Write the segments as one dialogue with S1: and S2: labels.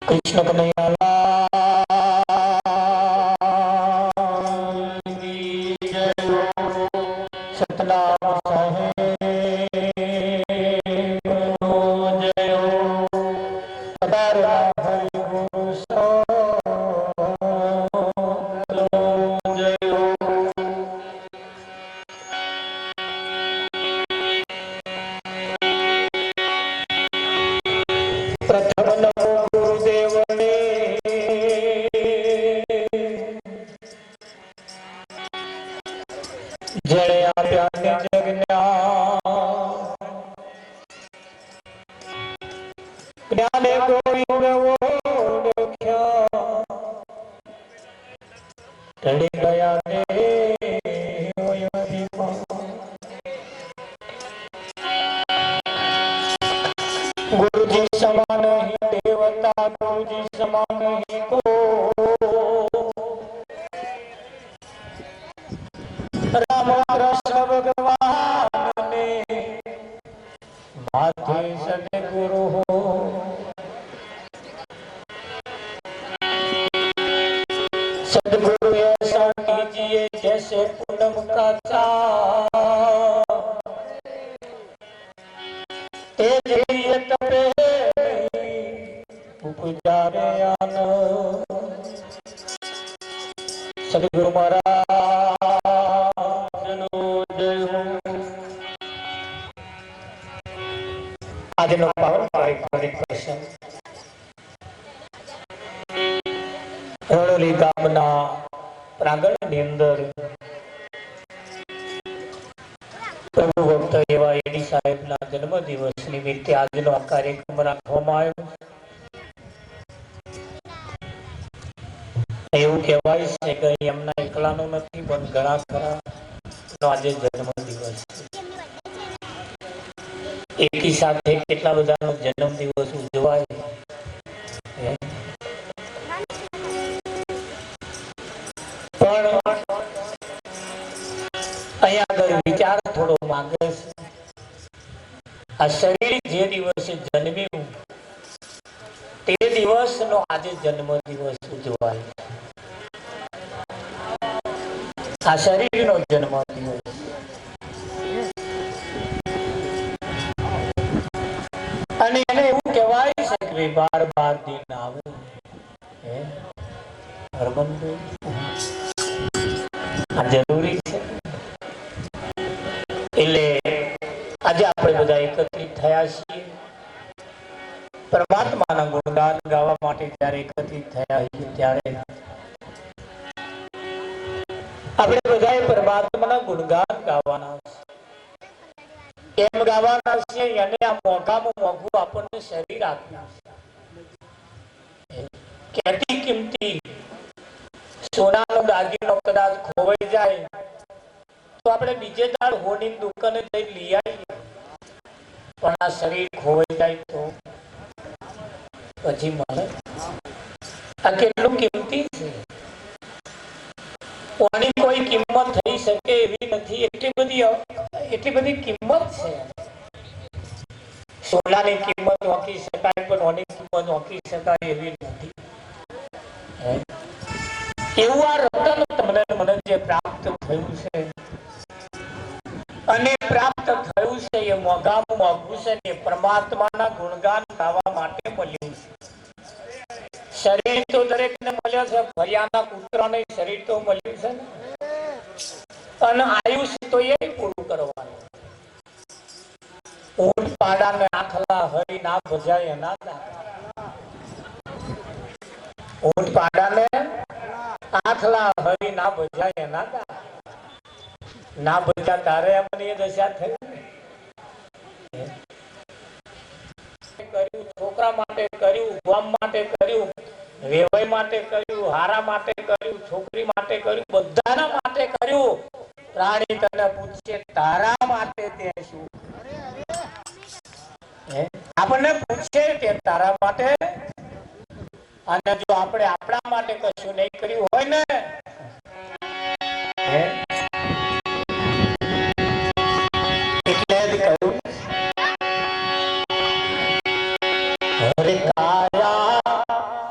S1: कृष्ण कन्हैया सतनाम साहेब जयो सदार हरि गुरु सो जयो। प्रथम नमो गुरुदेव ने जड़े आप्या जग ज्ञाने गोविंद ओळख्या टळी गया गुरुजी समान ही देवता गुरुजी समान ही को राम कृष्ण भगवान ने माथे सदगुरु हो। सदगुरु ऐसा कीजिए जैसे पूनम का चाँद, तेज लिए तपे उपजा रे आनंद। सदगुरु महाराज આજનો પાવન પારિક પ્રસંગ રણોલી ગામના પ્રાંગણની અંદર પ્રભુ ભક્ત એવા એડી સાહેબના જન્મદિવસ નિમિત્તે આજનો આ કાર્યક્રમ રાખવામાં આવ્યો. એવું કહેવાય છે કે એમના એકલાનો નથી પણ ઘણા ખરા આજે જન્મદિવસ એકી સાથે કેટલા બધાનો જન્મદિવસ ઉજવાય. પણ અહીંયા આગળ વિચાર થોડો માંગે છે. આ શરીર જે દિવસે જન્મ્યું તે દિવસનો આજે જન્મદિવસ ઉજવાય. આ શરીરનો જન્મદિવસ અને એને એવું કહેવાય છે કે 12 દિન આવે આ જરૂરી છે. એટલે આજે આપણે બધા એકત્રિત થયા છીએ પરમાત્માના ગુણગાન ગાવા માટે. જ્યારે એકત્રિત થયા છીએ ત્યારે આપણે બધાએ પરમાત્માના ગુણગાન ગાવાના છે. કેમ ગાવાના છે? એને આ મોંઘામાં મોંઘું આપણને શરીર આપ્યું છે. કેટલી કિંમતી સોનાનો દાગીનો કદાચ ખોવાઈ જાય તો આપણે બીજે દાડ હોની દુકાને જઈ લઈ આવીએ, પણ આ શરીર ખોવાઈ જાય તો પછી મળે. આ કેટલું કિંમતી છે. કોની કોઈ કિંમત થઈ શકે એવી નથી. એટલી બધી કિંમત છે. સોનાની કિંમત ઓળખી શકાય પણ ઓની કિંમત ઓળખી શકાય એવી નથી. એવું આ રતન તમને મને જે પ્રાપ્ત થયું છે અને પ્રાપ્ત થયું છે એ મોંઘામાં મોંઘું છે ને પરમાત્માના ગુણગાન ગાવા માટે મળ્યું છે. શરીર તો દરેકને મળ્યો છે. ફરિયાના કૂતરાને શરીર તો મળ્યું છે અને આયુષ્ય તો એ પૂરું કરવાનું. ઊંટ પાડાને આખલા હરી ના ભજાય એના દાખલા. ઊંટ પાડાને આખલા હરી ના ભજાય એના દાખલા. ના ભજા તારે અમને એ દશા થઈ. કર્યું છોકરા માટે કર્યું, ગામ માટે કર્યું, વેવાઈ માટે કર્યું, હારા માટે કર્યું, છોકરી માટે કર્યું, બધાના માટે કર્યું. પ્રાણી તને પૂછે તારા માટે તે શું? આપણને પૂછે કે તારા માટે. અને જો આપણે આપણા માટે કશું નહીં કર્યું હોય ને એટલે જ કહ્યું હરે કાયા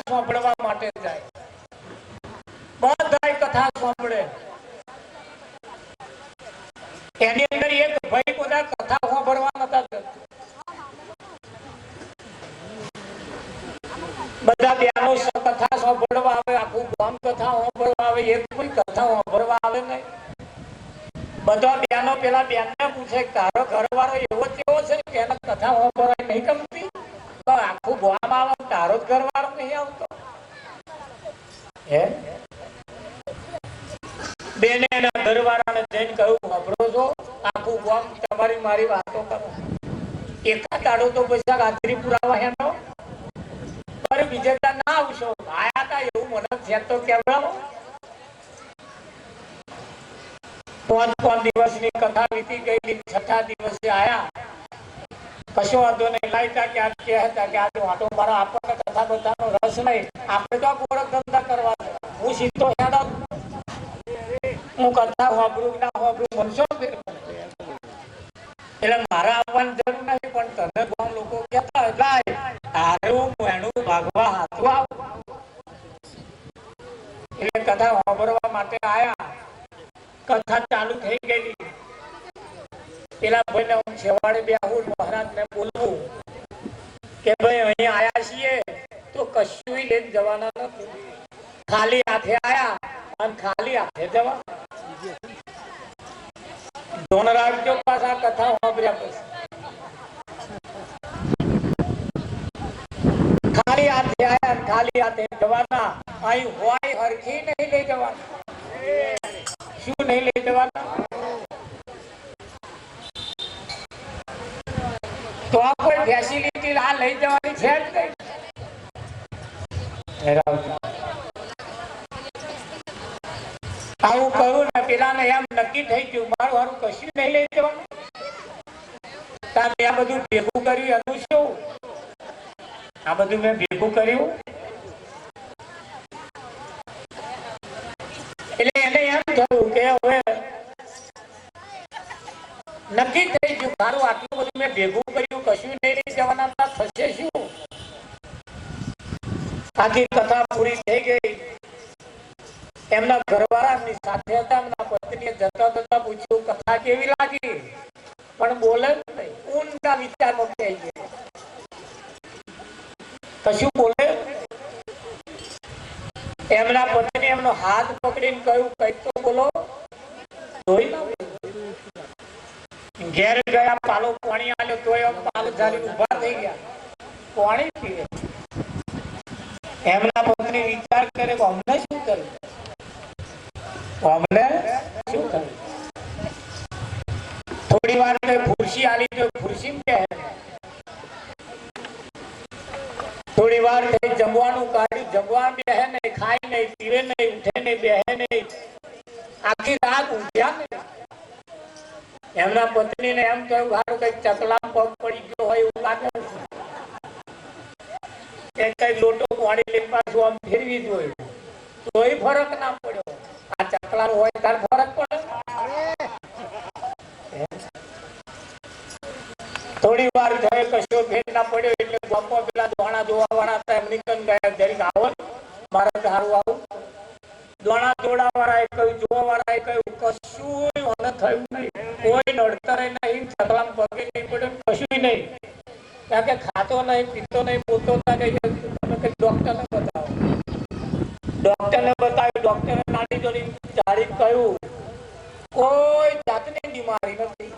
S1: સાંભળવા માટે જાય, બધા કથા સાંભળે. એની અંદર એક ભાઈ બધા કથા સાંભળવા નતા જતા. બધા બહેનો કથા સાંભળવા આવે, આખું ગામ કથા સાંભળવા આવે, એક કોઈ કથા સાંભળવા આવે નહીં. બધા બહેનો પેલા બેનને પૂછે, તારો ઘરવાળો એવો કેવો છે કે એને કથા સાંભળવા નહીં ગમતી? તો આખું ગામ આવે, તારો જ ઘરવાળો નહીં આવતો. હે બેને એના ઘરવાળાને જઈને કહ્યું, સાંભળો છો, આખું ગામ તમારી મારી વાતો કરો. એકાદ દાડો તો પૈસા હાજરી પુરાવા એનો બીજે ના આવશો, આયા તા એવું મને છે તો કેવડાવો. 5 દિવસની કથા વીતી ગઈ. 6થા દિવસે આયા, કશો વાંધો નહીં. લાઈતા કે આજ કે હતા કે આજ વાંટો મારો, આપણને કથા બધાનો રસ નહીં, આપણે તો ગોળખ ધંધા કરવા. હું સીધો હેડો, હું કથા સાંભળું ના સાંભળું મનસો. એટલે મારા આવવાની જરૂર નહીં, પણ તને ગામ લોકો કહેતા એટલે હારું એનું ભાગવા હાથું આવ. એટલે કથા સાંભળવા માટે આયા. કથા ચાલુ થઈ ગઈ. પેલા ભાઈને હું છેવાડે બેહું, મહારાજને બોલવું કે ભાઈ અહીં આયા છીએ તો કશું લઈને જવાના નથી, ખાલી હાથે આયા અને ખાલી હાથે જવા. ધોન રાખજો પાછા કથા સાંભળ્યા પછી. ખાલી હાથે આયા અને ખાલી હાથે જવાના. અહીં હોય હરખી નહીં લઈ જવાના. શું નહીં લઈ જવાના? તો આ કોઈ ફેસિલિટી આ લઈ જવાની છે જ નહીં. આવું કહ્યું ને પેલાને એમ નક્કી થઈ ગયું, મારું હારું કશું નહીં લઈ જવાનું. આ બધું ભેગું કર્યું એનું શું? આ બધું મેં ભેગું કર્યું એટલે એને એમ થયું કે હવે નક્કી થઈ ગયું, મારું આટલું બધું મેં ભેગું કર્યું, કશું નહીં લઈ જવાના, થશે શું? આખી કથા પૂરી થઈ ગઈ. એમના ઘરવાળાની સાથે હતા, એમના પત્નીએ જતા જતા પૂછ્યું, કથા કેવી લાગી? પણ બોલે નહીં, ઊંડા વિચારમાં થઈ ગયા, કશું બોલે. એમના પત્ની એમનો હાથ પકડીને કહ્યું, કઈક તો બોલો. જોઈ ઘેર ગયા, પાલો પાણી આલ્યો તોય પાલો ઝાલી ઉભા થઈ ગયા, પાણી પીવે. એમના પત્ની વિચાર કરે કે અમને શું કર્યું, અમને શું કર્યું. થોડી વાર ખુરશી આલી તો ખુરશી કે થોડી વાર જમવાનું કાઢ્યું, જમવા બેહે નહીં, ખાય નહીં, પીવે નહીં, ઉઠે નહીં, બેહે નહીં, આખી રાત ઊંઘ્યા નહીં. એમના પત્ની ને એમ કહ્યું, સારું કઈક ચકલા પગ પડી ગયો હોય એવું લાગે છે, કઈ લોટો પાણી લઈને પાછું આમ ફેરવી જોયું તોય ફરક ના પડ્યો. આ ચકલા હોય ત્યારે ફરક પડે. થોડી વાર જાય, કશો ફેર ના પડ્યો એટલે ગામમાં પેલા દોણા જોવા વાળા હતા, એમની કન ગયા, જરીક આવો મારે સારું આવું. દોણા જોડા વાળાએ કહ્યું, જોવા વાળાએ કહ્યું, કશું મને થયું નહીં, કોઈ નડતર નહીં, ચકલામ પગે નહીં પડ્યો, કશું નહીં. કારણ કે ખાતો નહીં, પીતો નહીં, બોલતો નહીં. તમે કઈ ડોક્ટરને બતાવો. ડોક્ટરને બતાવ્યું, ડોક્ટરે નાની જોડી ચાળી કહ્યું, કોઈ જાતની બીમારી નથી,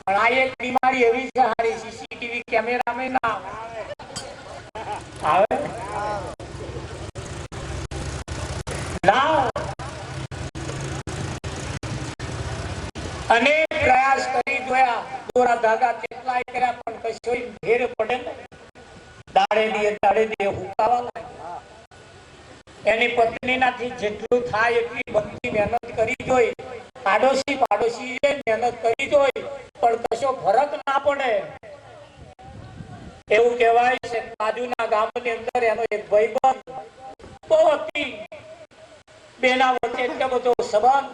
S1: પણ આ એક બીમારી એવી છે, હારી સીસીટીવી કેમેરામાં ના આવે ના. અનેક પ્રયાસ કરી જોયા, દોરા ધાગા કેટલાય કર્યા, પણ કશો ફેર પડે ને. દાડે દીએ હુકાવા લાગ્યા. એની પત્નીનાથી જેટલું થાય એટલી બધી મહેનત કરી જોઈ, પાડોશી મહેનત કરી જોઈ, પણ કશો ફરક ના પડે. એવું કહેવાય છે બાજુના ગામની અંદર એનો એક ભાઈબંધ બહુ હતી, બેના વચ્ચે એટલો બધો સંબંધ.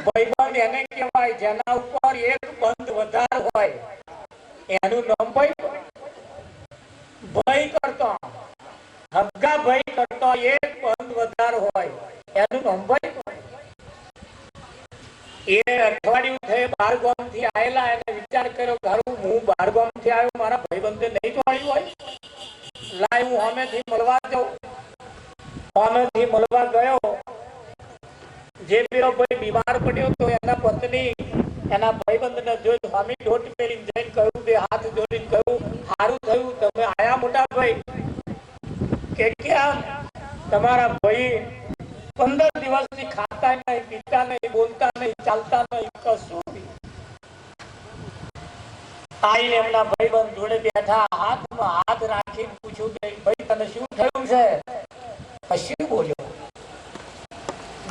S1: ભાઈબંધ એને કહેવાય જેના ઉપર એક બંધ વધારે હોય, એનું નામ ભાઈ કરતો. હગા ભાઈ કરતો એક બંધ વધાર હોય એનું નામ ભાઈ. એ અઠવાડિયું થઈ બાર ગામ થી આયેલા એને વિચાર કર્યો ઘરું હું બાર ગામ થી આવ્યો મારા ભાઈબંધે નહીં જોડ્યું હોય લાય હું સામેથી મળવા જાઉં. સામેથી મળવા ગયો. જે પેલો ભાઈ બીમાર પડ્યો તો એના પત્ની એના ભાઈબંધને જોઈ સ્વામી ઢોટ પહેરીને જઈને કહ્યું બે હાથ જોડીને કહ્યું સારું થયું તમે આયા મોટા ભાઈ કે કેમ તમારા ભાઈ 15 દિવસથી ખાતા નહીં પીતા નહીં બોલતા નહીં ચાલતા નહીં કશું નહીં. આઈને એમના ભાઈબંધ જોડે બેઠા હાથમાં હાથ રાખીને પૂછ્યું કે ભાઈ તને શું થયું છે? કશું બોલ્યો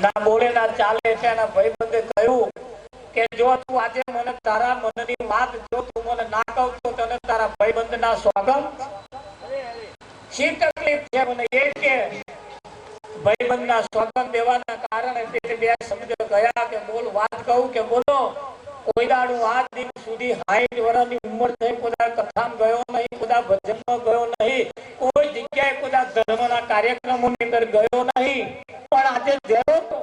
S1: ના બોલે ના ચાલે. એના ભાઈબંધે કહ્યું કે જો તું આજે મને તારા મનની વાત જો તું મને ના કહું તો તને તારા ભાઈબંધના સોગંદ શી તકલીફ છે મને એ કે. ભાઈબંધના સોગંદ દેવાના કારણે બે શબ્દ ગયા કે બોલ વાત કહું કે બોલો. કોઈ દાડું આજ દિન સુધી 60 વર્ષની ઉંમર થઈ કોઈ કથામાં ગયો નહીં, કોઈ ભજનમાં ગયો નહીં, કોઈ જગ્યાએ કોઈ ધર્મના કાર્યક્રમોની અંદર ગયો નહીં, પણ આજે ગયો તો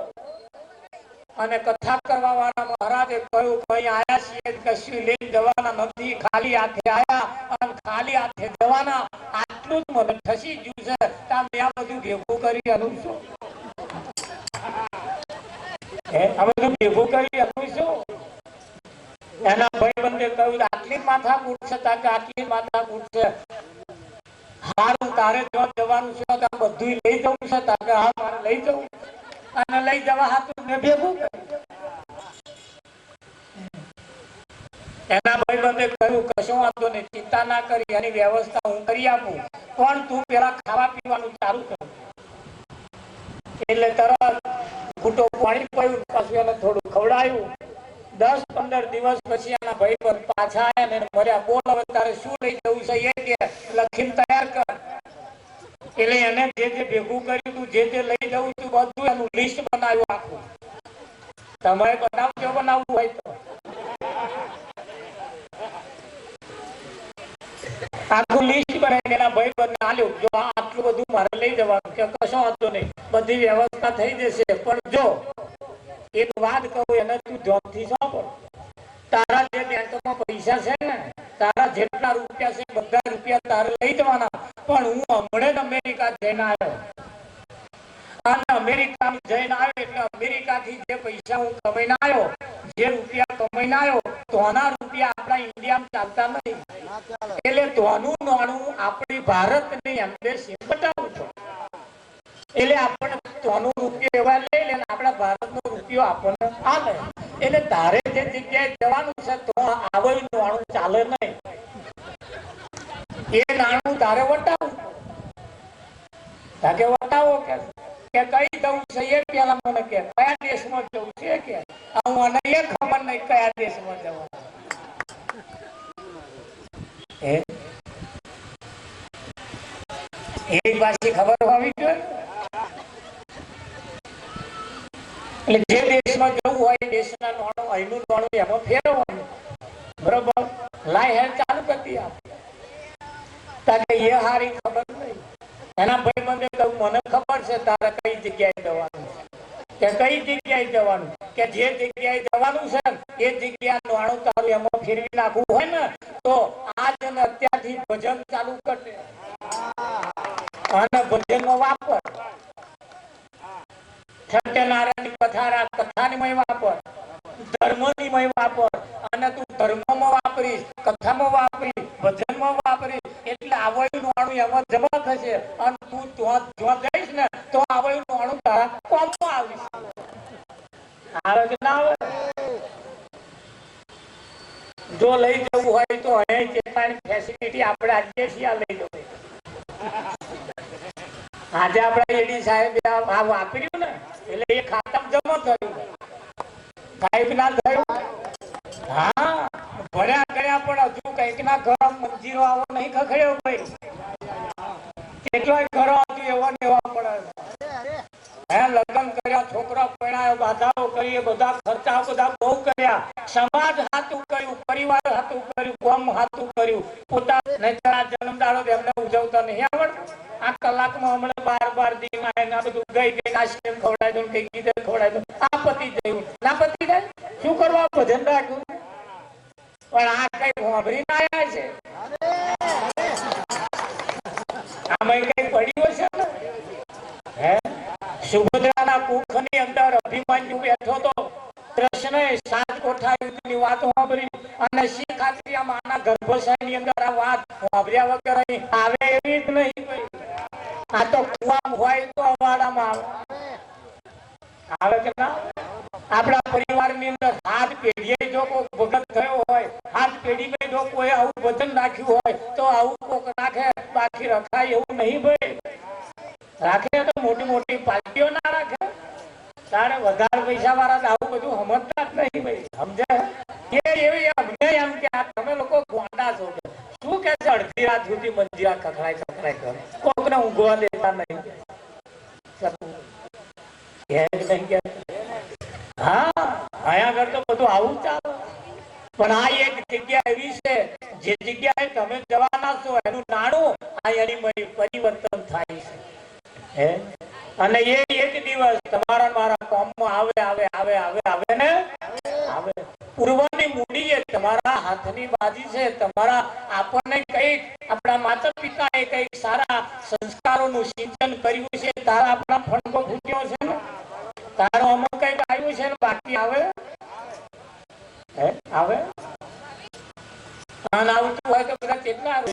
S1: અને કથા કરવા વાળા મહારાજે કહ્યું ભાઈ આયા છીએ કશું લઈને જવાના નથી, ખાલી હાથે આયા અને ખાલી હાથે જવાના. આટલું જ મને ઠસી ગયું છે. તમે આ બધું ભેગું કરી અનુભવ આ બધું ભેગું કરી અનુભવ. એના ભાઈબંધે કહ્યું આટલી માથા કૂટશે કે આટલી માથા કૂટશે. હારું તારે જો જવાનું છે તો બધું લઈ જવું છે કે હા મારે લઈ જવું અને લઈ જવા હાથું મેં ભેગું કર્યું. એના ભાઈબંધે કહ્યું કશો વાંધો નહીં ચિંતા ના કરી એની વ્યવસ્થા હું કરી આપું પણ તું પેલા ખાવા પીવાનું ચાલુ કર. એટલે તરત ઘૂંટો પાણી પડ્યું પાછું એને થોડું ખવડાયું. 10-15 દિવસ પછી એના ભાઈબંધ પાછા આવ્યા ને મર્યા. બોલ હવે તારે શું લઈ જવું છે એ કે લખીને તૈયાર કર. એટલે એને જે ભેગું કર્યું તું જે લઈ જવું તું બધું એનું લિસ્ટ બનાવ્યું આખું. તમારે બનાવજો બનાવવું હોય તો આખું લિસ્ટ બનાવીને એના ભાઈબંધને આલ્યું. જો આટલું બધું મારે લઈ જવાનું કે કશો વાંધો નહીં બધી વ્યવસ્થા થઈ જશે પણ જો એક વાત કહું એને તું ધ્યાનથી સાંભળ. તારા જે બેંકમાં પૈસા છે ને તારા જેટલા રૂપિયા છે બધા રૂપિયા તારે લઈ જવાના. પણ હું હમણાં અમેરિકા જઈને આવ્યો અને અમેરિકા જઈને આવ્યો એટલે અમેરિકાથી જે પૈસા હું કમાઈને આવ્યો જે રૂપિયા કમાઈને આવ્યો તો આના રૂપિયા આપણા ઇન્ડિયામાં ચાલતા નહીં. એટલે તોનું નાણું આપણી ભારતની અંદર બતાવું છું. એટલે આપણે તોનું રૂપિયો એવા લઈ લે આપણા ભારતનો રૂપિયો આપણને આલે. એટલે તારે જે જગ્યાએ જવાનું છે તો આવું નાણું ચાલે નહીં. એ નાણું તારે વટાવું કે વટાવો કે કઈ જવું છે એ પેલા મને કે કયા દેશમાં જવું છે કે હું મને એ ખબર નહીં કયા દેશમાં જવાનું. એ પાછી ખબર હોવી જોઈએ. એટલે જે દેશમાં જવું હોય દેશના નાણું અહીંનું નાણું એમાં ફેરવવાનું બરોબર. લાય હેર ચાલુ કરી આપે એ હારી ખબર નહીં. એના ભાઈબંધે કહ્યું મને ખબર છે તારે કઈ જગ્યાએ જવાનું છે કે કઈ જગ્યાએ જવાનું કે જે જગ્યાએ જવાનું છે એ જગ્યા નાણું તારું એમાં ફેરવી નાખવું હોય ને તો આજ અને અત્યારથી ભજન ચાલુ કરજે અને ભજનમાં વાપર. સત્યનારાયણ કથારા કથાની મય વાપર, ધર્મની મય વાપર અને તું ધર્મમાં વાપરીશ, કથામાં વાપરીશ, ભજનમાં વાપરીશ એટલે આવડ્યું નાણું એમાં જમા થશે અને તું ત્યાં જઈશ ને તો આવડ્યું નાણું તારા કોમમાં આવીશ. આવે કે ના આવે? જો લઈ જવું હોય તો અહીં કેટલાની ફેસિલિટી આપણે આજે છીએ લઈ જવું. આજે આપડા એડી સાહેબ આ વાપર્યું ને એટલે એ ખાતામાં જમા થયું સાહેબ ના થયું. હા ભર્યા કર્યા પણ હજુ કઈક ના ઘર મંજીરો આવો નહીં ખખડ્યો ભાઈ. કેટલાય ઘરો હજુ એવા ને એવા પડે. લગ્ન કર્યા, છોકરા પરણાયો, બાધાઓ કરી, બધા ખર્ચા બધા બહુ કર્યા. સમાજ હાથું કર્યું, પરિવાર હાથું કર્યું, કોમ હાથું કર્યું. પોતાના જન્મદાડો એમને ઉજવતા નહીં આવડતું. આ કલાકમાં હમણાં 12 આરતી માં એના બધું ગઈ ગઈ આશ્રમ ખવડાવી દઉં કઈ ગીધર ખવડાવી દઉં આ પતિ જયું ના પતિ જાય શું કરવા ભજન રાખ્યું પણ આ કઈ વાંભરી ના આવ્યા છે આમાં કઈ પડ્યું છે ને હે સુભદ્રાના કુખની અંદર અભિમન્યુ બેઠો તો કૃષ્ણએ 7 કોઠા યુદ્ધની વાત સાંભળી અને શી ખાતરી આ માના ગર્ભાશયની અંદર આ વાત સાંભળ્યા વગર અહીં આવે એવી જ નહીં આ તો કુવામાં હોય તો અવાડામાં આવે કે ના આપણા પરિવારની અંદર 7 પેઢીએ જો કોઈ ભગત થયો હોય 7 પેઢીમાં જો કોઈ આવું વચન રાખ્યું હોય તો આવું કોક રાખે બાકી રખાય એવું નહીં ભાઈ રાખે તો મોટી મોટી પાર્ટીઓ ના રાખે તારે વધારે પૈસા વાળા આવું બધું સમજતા જ નહીં ભાઈ સમજાય એ એવી અમને એમ કે આ તમે લોકો ગોંડા છો શું કે છે અડધી રાત સુધી મંજીરા ખખડાય કરે કોકને ઊંઘવા દેતા નહીં હા અહીંયા આગળ તો બધું આવું ચાલે પણ આ એક જગ્યા એવી છે જે જગ્યાએ તમે જવાના છો એનું નાણું આ એની પરિવર્તન થાય છે હે અને એ એક દિવસ તમારા મારા કામમાં આવે આવે આવે આવે આવે ને આવે પૂર્વની મૂડી એ તમારા હાથની બાજી છે તમારા આપણને કઈક આપણા માતા પિતાએ કઈક સારા સંસ્કારોનું સિંચન કર્યું છે તારા આપણા ફણકો ફૂટ્યો છે ને તારો અમુક કઈક આવ્યું છે ને બાકી આવે હે આવે આન આવતું હોય તો બધા કેટલા આવે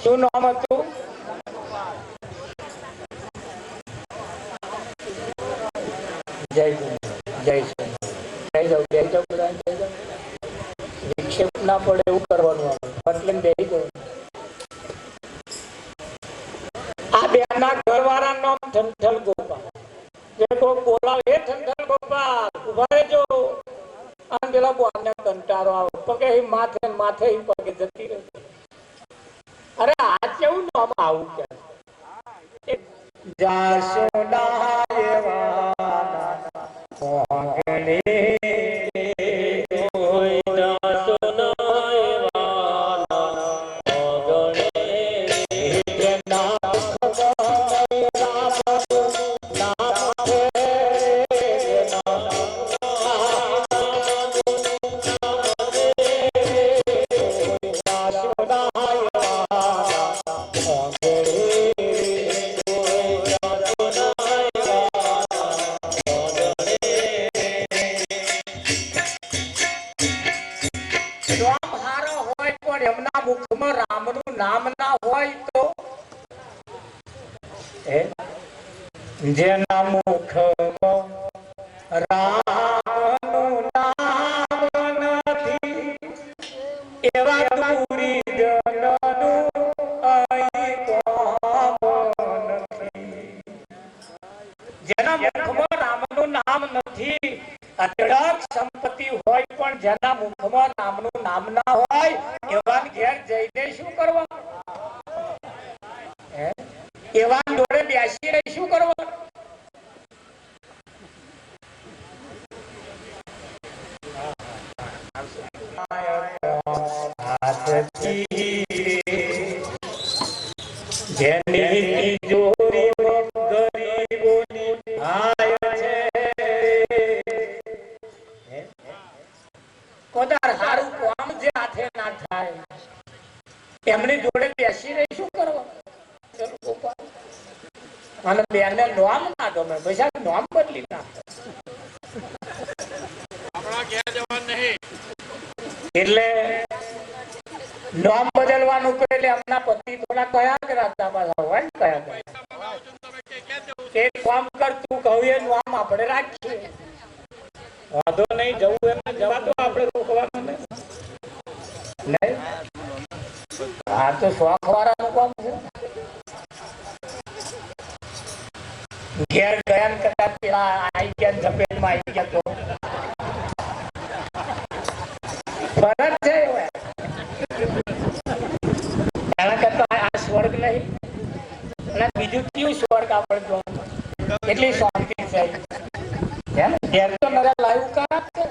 S1: શું નામ હતું? જય જય જય જાવ જય જાવ બધા જય જાવ. વિક્ષેપ ના પડે એવું કરવાનું આવે એટલે જય જાવ. આ બેના ઘરવાળા નામ ઠંઠલ ગોપાલ. જે કોઈ બોલાવે એ ઠંઠલ ગોપાલ ઉભા રહેજો. આમ પેલા બોલને કંટાળો આવે પગે માથે માથે પગે જતી રહે. અરે આ કેવું નામ આવું કે એમના મુખમાં રામનું નામ ના હોય તો જેના મુખમાં રામનું નામ નથી એવા દૂરી જનનું અહીં કોમ નથી. જેના મુખમાં રામનું નામ નથી અઢળક સંપત્તિ હોય પણ જેના મુખમાં રામનું નામ ના હોય એવા ઘેર જઈને શું કરવાનું? એવા જોડે બેસીને શું કરવાનું? જેની તિજોરીમાં ગરીબોની હાય છે. કોદાર હારું કામ જે હાથે ના થાય એમની જોડે બેસીને શું કરવાનું? અને બેને નામ ના ગમે પૈસા નામ બદલી ના નાખે. એટલે નામ બદલવાનું કહે એટલે એમના પતિ થોડા કયા કરાતા હોય ને કયા એક કામ કર તું કહું એ નામ આપણે રાખીએ વાંધો નહીં જવું એમ જવા તો આપણે રોકવાનું નહીં. આ તો શોખ વાળાનું કામ છે. ઘેર ગયા કદાચ પેલા આવી ગયા ઝપેટમાં આવી ગયા તો ફરક છે એના કરતા આ સ્વર્ગ નહીં અને બીજું કયું સ્વર્ગ આપણે જોવાનું એટલી શાંતિ છે. ઘેર તો નરા લાઈવ કરા છે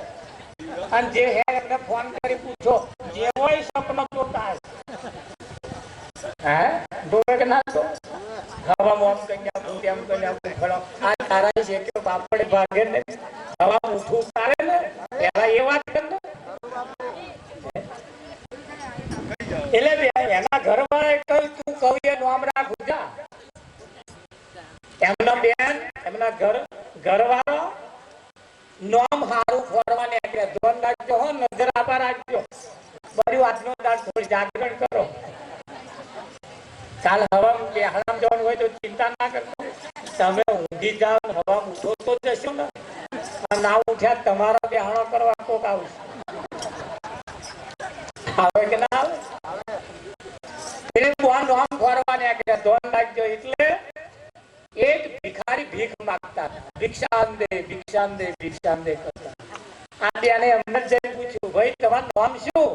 S1: અને જે હે એમને ફોન કરી પૂછો જે હોય સપનો જોતા હે જોવે કે ના તો હવા મોમ કઈ આપું તેમ કઈ આપું ખડો આ તારા છે કે બાપડે ભાગે ને હવા ઉઠું તારે ને પેલા એ વાત કર ને એટલે એના ઘર વાળા કહ્યું તું કહું એ નામ રાખું જા. એમના બેન એમના ઘરવાળો નામ હારું ફોડવા નીકળ્યા. ધોન રાખજો હો, નજર આપા રાખજો. બધી વાતનો દાસ થોડી જાગરણ કરો. કાલ હવા બેહાડામાં જવાનું હોય તો ચિંતા ના કરતો. તમે ઊંઘી જાઓ હવા ઉઠો તો જશો ને. ના ઉઠ્યા તમારા બેહાડો કરવા કોક આવશે. આવે કે ના આવે? નામ ફોડવા નીકળ્યા. ધોન રાખજો. એટલે એક ભિખારી ભીખ માંગતા ભિક્ષાન દે ભિક્ષાન દે ભિક્ષાન દે કરતા. આ બેને એમને જઈને પૂછ્યું ભાઈ તમારું નામ શું?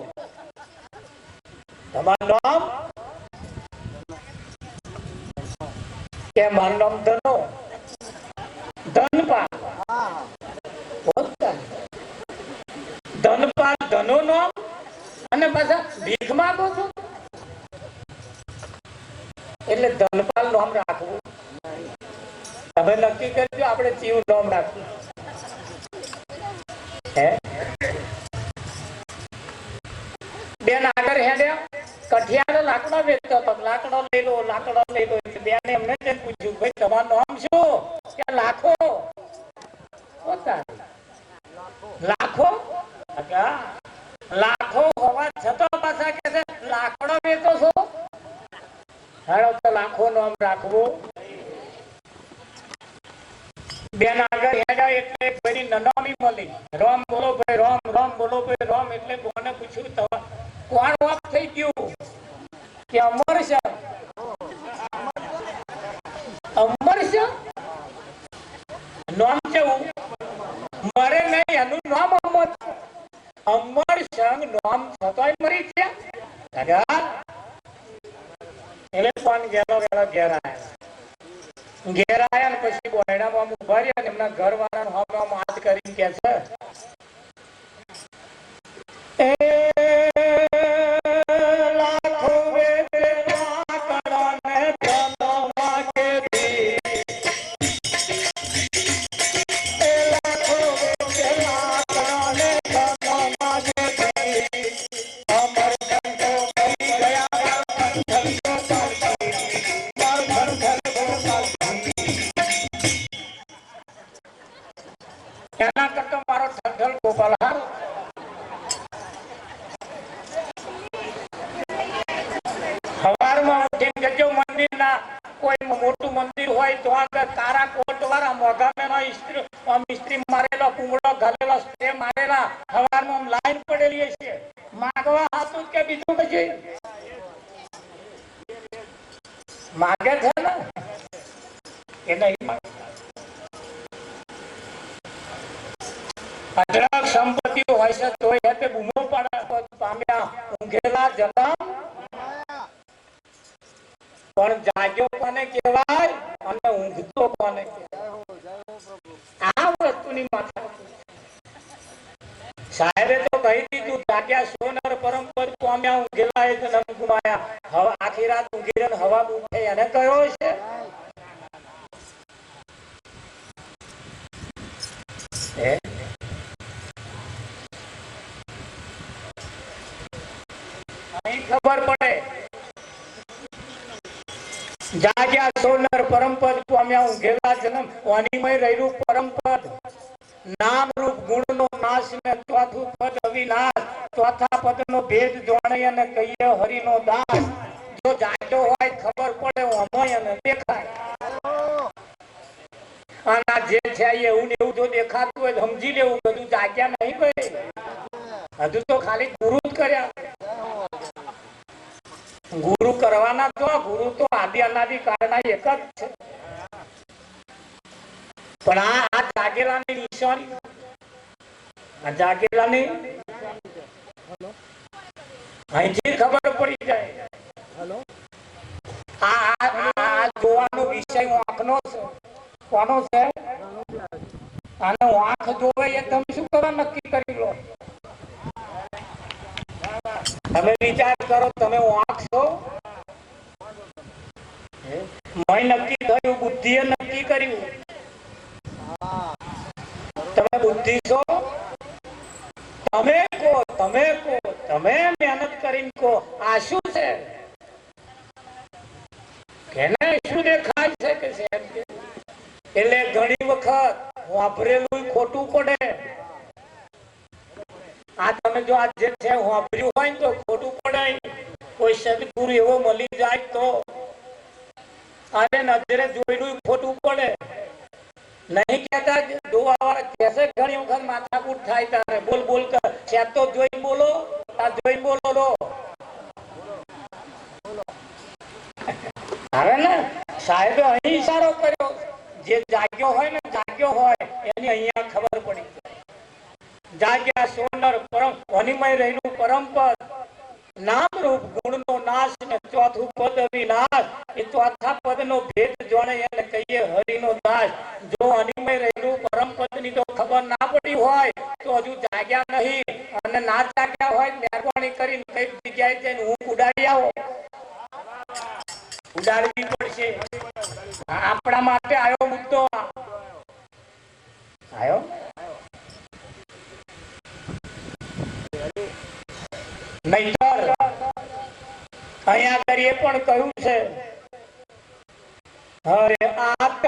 S1: તમારું નામ? કે મારું નામ ધનો. ધનપાલ. ધનપાલ ધનો નામ અને પાછા ભીખ માંગો છો એટલે ધનપાલ નામ રાખવું. તમે નક્કી કરજો આપણે ચીવું નામ રાખવું. બેન આગળ હેડ્યા કઠિયાનો લાકડો વેચતો હતો. લાકડો લઈ લો લાકડો લઈ લો. બેને એમને જ પૂછ્યું ભાઈ તમારું નામ શું? કે લાખો. લાખો લાખો હોવા છતાં પાછા કે છે લાકડો વેચો છો. હાલો તો લાખો નામ રાખવું. બેન આગળ હેડ્યા એટલે બધી નનામી મળી. રામ બોલો ભાઈ રામ, રામ બોલો ભાઈ રામ. એટલે કોને પૂછ્યું કોણ વાપ થઈ ગયું? કે અમર છે. અમર છે નામ કેવું? મરે નહીં એનું નામ અમર. અમર સંગ નામ છતાંય મરી છે. એટલે પણ ગેલો ગેલો ઘેર આવ્યા. ઘેર આવ્યા ને પછી બોયડામાં ઉભા રહ્યા. એમના ઘર વાળા હમ હાથ કરીને કે છે એના કરતો મારો ઠંડલ ગોપાલ હારો. સવારમાં ઉઠીને જજો મંદિરના કોઈ મોટું મંદિર હોય તો આગળ કારા કોટ વાળા મોઘા મિસ્ત્રી મારેલો કુમળો ઘાલેલો સ્પ્રે મારેલા સવારમાં લાઈન પડેલી છે. માગવા હાથું કે બીજું કશું માગે છે ને એ નહીં માગે. અઢળક સંપત્તિઓ હોય છે તો એ બૂમો પામ્યા ઊંઘેલા જન્મ. પણ જાગ્યો કોને કહેવાય અને ઊંઘતો કોને કહેવાય? આ વસ્તુની માથા. સાહેબે તો કહી દીધું જાગ્યા સોનર પરમ પદ પામ્યા ઊંઘેલા એ જન્મ ગુમાયા. હવે આખી રાત ઊંઘી રહીને હવા ઉઠે એને કયો છે? ખબર પડે જાગ્યા સોનર પરમ પદ પામ્યા પામ્યા ઊંઘેલા જન્મ વાણીમય રહેલું પરમ પદ નામ રૂપ ગુણ નો નાશ ને ચોથું પદ અવિનાશ ચોથા પદ નો ભેદ જોણે અને કહીએ હરિ નો દાસ જો જાગ્યો હોય ખબર પડે અમય અને દેખાય અને જે છે એવું ને એવું જો દેખાતું હોય સમજી લેવું બધું જાગ્યા નહીં ભાઈ હજુ તો ખાલી ગુરુ જ કર્યા ગુરુ કરવાના તો ગુરુ તો આદિ અનાદિ કાળના એક જ છે પણ આ જાગેલાની નિશાની આ જાગેલાની અહીંથી ખબર પડી જાય આ જોવાનો વિષય આંખનો છે કોનો છે અને આંખ જોવે એ તમે શું કરવા નક્કી કરી લો તમે વિચાર કરો તમે આંખ છો મય નક્કી કર્યું બુદ્ધિએ નક્કી કર્યું તમે બુદ્ધિ છો તમે કહો તમે મહેનત કરીને કહો આ શું છે કેને શું દેખાય છે કે છે એટલે ઘણી વખત વાપરેલું ખોટું પડે આ તમે જો આ જે છે વાપર્યું હોય તો ખોટું પડે કોઈ સદગુરુ એવો મળી જાય તો અને નજરે જોયેલું ખોટું પડે નહીં કહેતા જોવા વાળા કહેશે ઘણી વખત માથાકૂટ થાય તારે બોલ બોલ કર છે તો જોઈને બોલો આ જોઈને બોલો રો હવે ને સાહેબે અહીં ઈશારો કર્યો જે જાગ્યો હોય ને જાગ્યો હોય એની અહીંયા ખબર પડી જાગ્યા સોનર પરમ વનિમય રહેલું પરમ પદ નામ રૂપ ગુણ નો નાશ ને ચોથું પદ વિનાશ એ ચોથા પદ નો ભેદ જોણે એને કહીએ હરિ નો દાસ જો અનિમય રહેલું પરમ પદ ની તો ખબર ના પડી હોય તો હજુ જાગ્યા નહીં અને ના જાગ્યા હોય મહેરબાની કરીને કઈ જગ્યાએ જઈને હું ઉડાડી આવો ઉડાડવી પડશે આપણા માટે આવ્યો મુદ્દો આવ્યો નહીતર અહીંયા આગળ એ પણ કહ્યું છે અરે આત